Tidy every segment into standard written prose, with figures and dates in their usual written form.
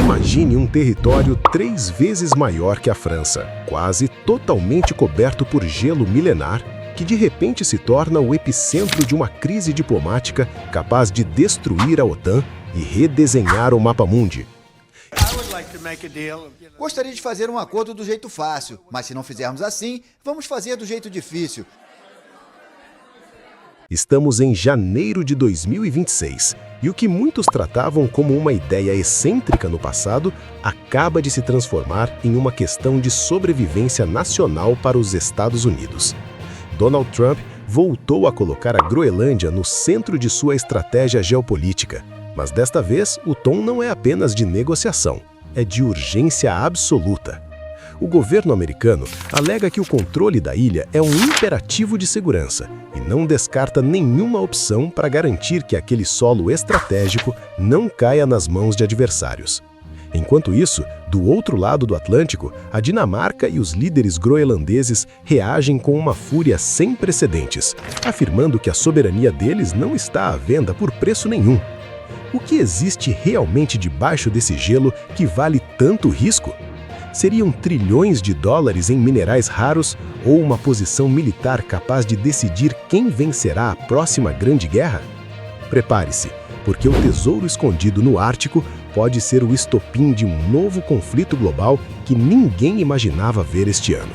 Imagine um território 3 vezes maior que a França, quase totalmente coberto por gelo milenar, que de repente se torna o epicentro de uma crise diplomática capaz de destruir a OTAN e redesenhar o mapa-mundi. Gostaria de fazer um acordo do jeito fácil, mas se não fizermos assim, vamos fazer do jeito difícil. Estamos em janeiro de 2026 e o que muitos tratavam como uma ideia excêntrica no passado acaba de se transformar em uma questão de sobrevivência nacional para os Estados Unidos. Donald Trump voltou a colocar a Groenlândia no centro de sua estratégia geopolítica, mas desta vez o tom não é apenas de negociação, é de urgência absoluta. O governo americano alega que o controle da ilha é um imperativo de segurança e não descarta nenhuma opção para garantir que aquele solo estratégico não caia nas mãos de adversários. Enquanto isso, do outro lado do Atlântico, a Dinamarca e os líderes groenlandeses reagem com uma fúria sem precedentes, afirmando que a soberania deles não está à venda por preço nenhum. O que existe realmente debaixo desse gelo que vale tanto risco? Seriam trilhões de dólares em minerais raros ou uma posição militar capaz de decidir quem vencerá a próxima grande guerra? Prepare-se, porque o tesouro escondido no Ártico pode ser o estopim de um novo conflito global que ninguém imaginava ver este ano.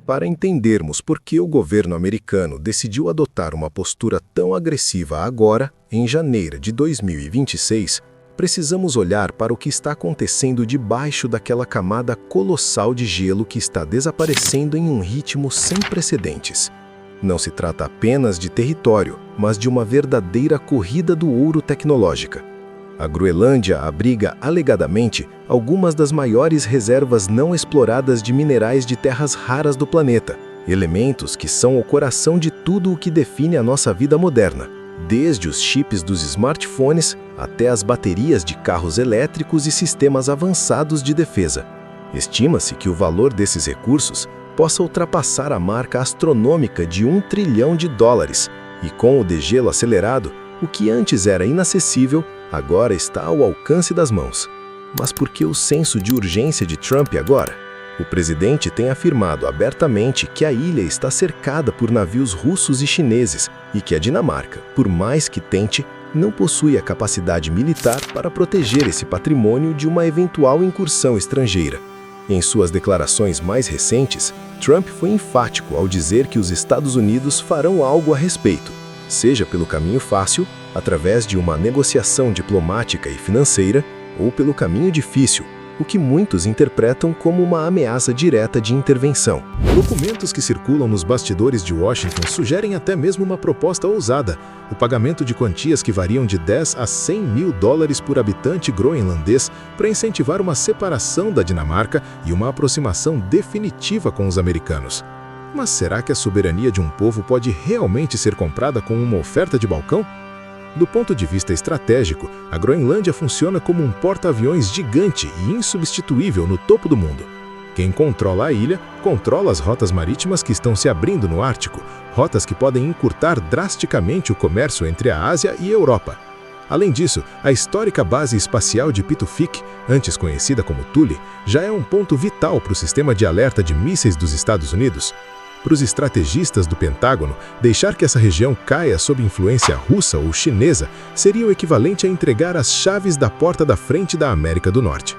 Para entendermos por que o governo americano decidiu adotar uma postura tão agressiva agora, em janeiro de 2026, precisamos olhar para o que está acontecendo debaixo daquela camada colossal de gelo que está desaparecendo em um ritmo sem precedentes. Não se trata apenas de território, mas de uma verdadeira corrida do ouro tecnológica. A Groenlândia abriga, alegadamente, algumas das maiores reservas não exploradas de minerais de terras raras do planeta, elementos que são o coração de tudo o que define a nossa vida moderna, desde os chips dos smartphones até as baterias de carros elétricos e sistemas avançados de defesa. Estima-se que o valor desses recursos possa ultrapassar a marca astronômica de US$ 1 trilhão, e com o degelo acelerado, o que antes era inacessível, agora está ao alcance das mãos. Mas por que o senso de urgência de Trump agora? O presidente tem afirmado abertamente que a ilha está cercada por navios russos e chineses e que a Dinamarca, por mais que tente, não possui a capacidade militar para proteger esse patrimônio de uma eventual incursão estrangeira. Em suas declarações mais recentes, Trump foi enfático ao dizer que os Estados Unidos farão algo a respeito, seja pelo caminho fácil, através de uma negociação diplomática e financeira, ou pelo caminho difícil, o que muitos interpretam como uma ameaça direta de intervenção. Documentos que circulam nos bastidores de Washington sugerem até mesmo uma proposta ousada: o pagamento de quantias que variam de 10 a 100 mil dólares por habitante groenlandês para incentivar uma separação da Dinamarca e uma aproximação definitiva com os americanos. Mas será que a soberania de um povo pode realmente ser comprada com uma oferta de balcão? Do ponto de vista estratégico, a Groenlândia funciona como um porta-aviões gigante e insubstituível no topo do mundo. Quem controla a ilha, controla as rotas marítimas que estão se abrindo no Ártico, rotas que podem encurtar drasticamente o comércio entre a Ásia e a Europa. Além disso, a histórica base espacial de Pituffik, antes conhecida como Thule, já é um ponto vital para o sistema de alerta de mísseis dos Estados Unidos. Para os estrategistas do Pentágono, deixar que essa região caia sob influência russa ou chinesa seria o equivalente a entregar as chaves da porta da frente da América do Norte.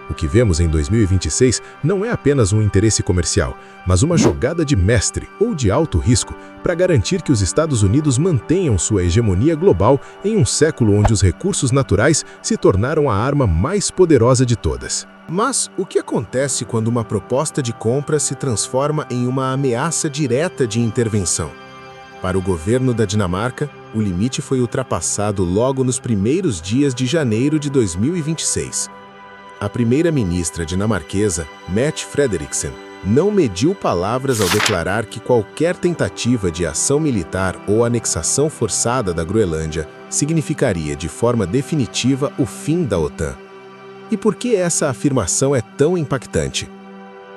O que vemos em 2026 não é apenas um interesse comercial, mas uma jogada de mestre ou de alto risco para garantir que os Estados Unidos mantenham sua hegemonia global em um século onde os recursos naturais se tornaram a arma mais poderosa de todas. Mas o que acontece quando uma proposta de compra se transforma em uma ameaça direta de intervenção? Para o governo da Dinamarca, o limite foi ultrapassado logo nos primeiros dias de janeiro de 2026. A primeira-ministra dinamarquesa, Mette Frederiksen, não mediu palavras ao declarar que qualquer tentativa de ação militar ou anexação forçada da Groenlândia significaria de forma definitiva o fim da OTAN. E por que essa afirmação é tão impactante?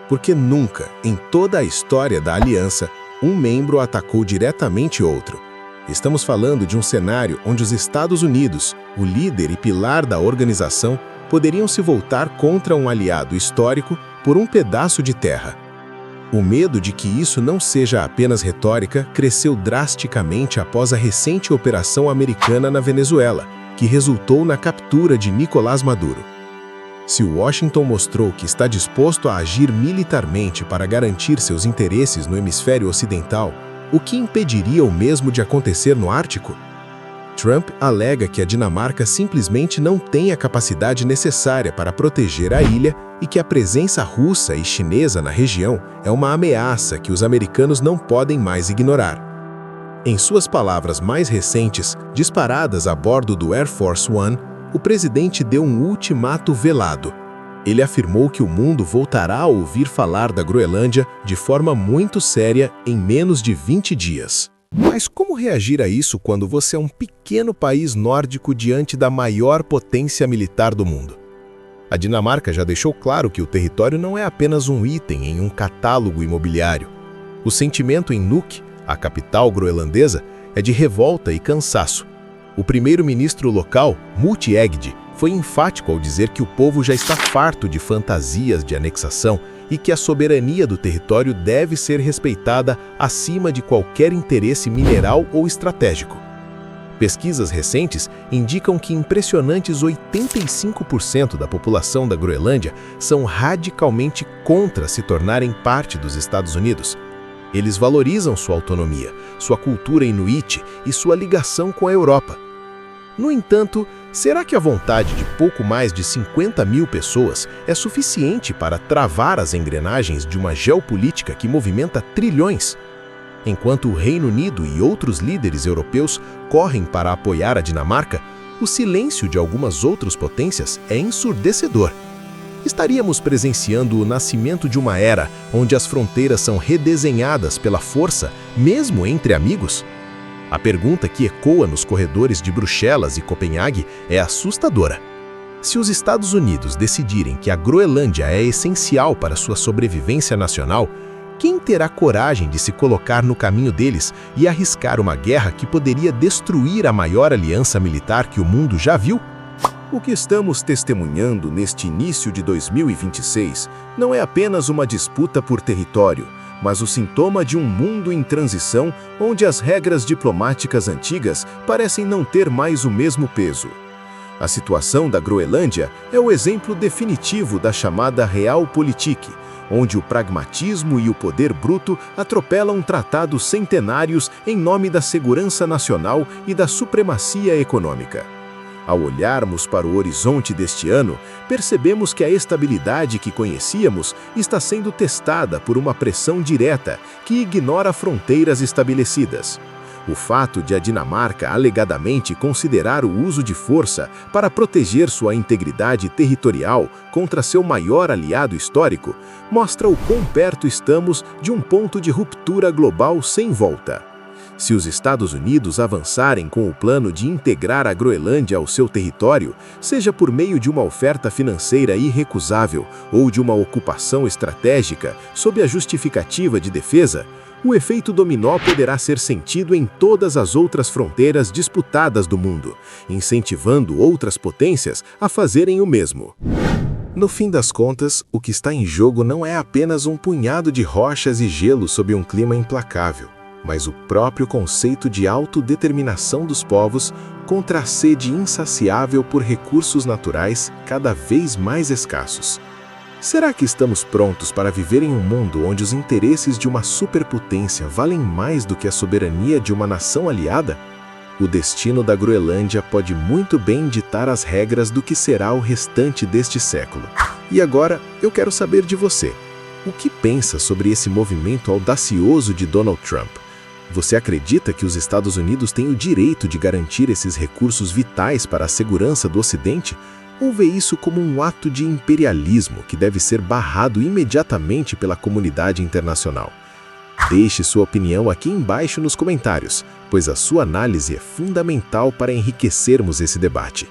Porque nunca, em toda a história da aliança, um membro atacou diretamente outro. Estamos falando de um cenário onde os Estados Unidos, o líder e pilar da organização, poderiam se voltar contra um aliado histórico por um pedaço de terra. O medo de que isso não seja apenas retórica cresceu drasticamente após a recente operação americana na Venezuela, que resultou na captura de Nicolás Maduro. Se Washington mostrou que está disposto a agir militarmente para garantir seus interesses no hemisfério ocidental, o que impediria o mesmo de acontecer no Ártico? Trump alega que a Dinamarca simplesmente não tem a capacidade necessária para proteger a ilha e que a presença russa e chinesa na região é uma ameaça que os americanos não podem mais ignorar. Em suas palavras mais recentes, disparadas a bordo do Air Force One, o presidente deu um ultimato velado. Ele afirmou que o mundo voltará a ouvir falar da Groenlândia de forma muito séria em menos de 20 dias. Mas como reagir a isso quando você é um pequeno país nórdico diante da maior potência militar do mundo? A Dinamarca já deixou claro que o território não é apenas um item em um catálogo imobiliário. O sentimento em Nuuk, a capital groenlandesa, é de revolta e cansaço. O primeiro-ministro local, Mute Egede, foi enfático ao dizer que o povo já está farto de fantasias de anexação e que a soberania do território deve ser respeitada acima de qualquer interesse mineral ou estratégico. Pesquisas recentes indicam que impressionantes 85% da população da Groenlândia são radicalmente contra se tornarem parte dos Estados Unidos. Eles valorizam sua autonomia, sua cultura inuit e sua ligação com a Europa. No entanto, será que a vontade de pouco mais de 50 mil pessoas é suficiente para travar as engrenagens de uma geopolítica que movimenta trilhões? Enquanto o Reino Unido e outros líderes europeus correm para apoiar a Dinamarca, o silêncio de algumas outras potências é ensurdecedor. Estaríamos presenciando o nascimento de uma era onde as fronteiras são redesenhadas pela força, mesmo entre amigos? A pergunta que ecoa nos corredores de Bruxelas e Copenhague é assustadora. Se os Estados Unidos decidirem que a Groenlândia é essencial para sua sobrevivência nacional, quem terá coragem de se colocar no caminho deles e arriscar uma guerra que poderia destruir a maior aliança militar que o mundo já viu? O que estamos testemunhando neste início de 2026 não é apenas uma disputa por território, mas o sintoma de um mundo em transição onde as regras diplomáticas antigas parecem não ter mais o mesmo peso. A situação da Groenlândia é o exemplo definitivo da chamada Realpolitik, onde o pragmatismo e o poder bruto atropelam tratados centenários em nome da segurança nacional e da supremacia econômica. Ao olharmos para o horizonte deste ano, percebemos que a estabilidade que conhecíamos está sendo testada por uma pressão direta que ignora fronteiras estabelecidas. O fato de a Dinamarca alegadamente considerar o uso de força para proteger sua integridade territorial contra seu maior aliado histórico mostra o quão perto estamos de um ponto de ruptura global sem volta. Se os Estados Unidos avançarem com o plano de integrar a Groenlândia ao seu território, seja por meio de uma oferta financeira irrecusável ou de uma ocupação estratégica sob a justificativa de defesa, o efeito dominó poderá ser sentido em todas as outras fronteiras disputadas do mundo, incentivando outras potências a fazerem o mesmo. No fim das contas, o que está em jogo não é apenas um punhado de rochas e gelo sob um clima implacável, mas o próprio conceito de autodeterminação dos povos contra a sede insaciável por recursos naturais cada vez mais escassos. Será que estamos prontos para viver em um mundo onde os interesses de uma superpotência valem mais do que a soberania de uma nação aliada? O destino da Groenlândia pode muito bem ditar as regras do que será o restante deste século. E agora, eu quero saber de você. O que pensa sobre esse movimento audacioso de Donald Trump? Você acredita que os Estados Unidos têm o direito de garantir esses recursos vitais para a segurança do Ocidente? Ou vê isso como um ato de imperialismo que deve ser barrado imediatamente pela comunidade internacional? Deixe sua opinião aqui embaixo nos comentários, pois a sua análise é fundamental para enriquecermos esse debate.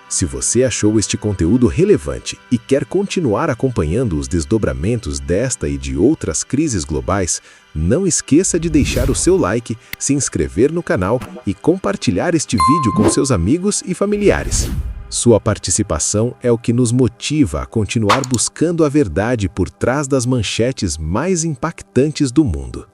Se você achou este conteúdo relevante e quer continuar acompanhando os desdobramentos desta e de outras crises globais, não esqueça de deixar o seu like, se inscrever no canal e compartilhar este vídeo com seus amigos e familiares. Sua participação é o que nos motiva a continuar buscando a verdade por trás das manchetes mais impactantes do mundo.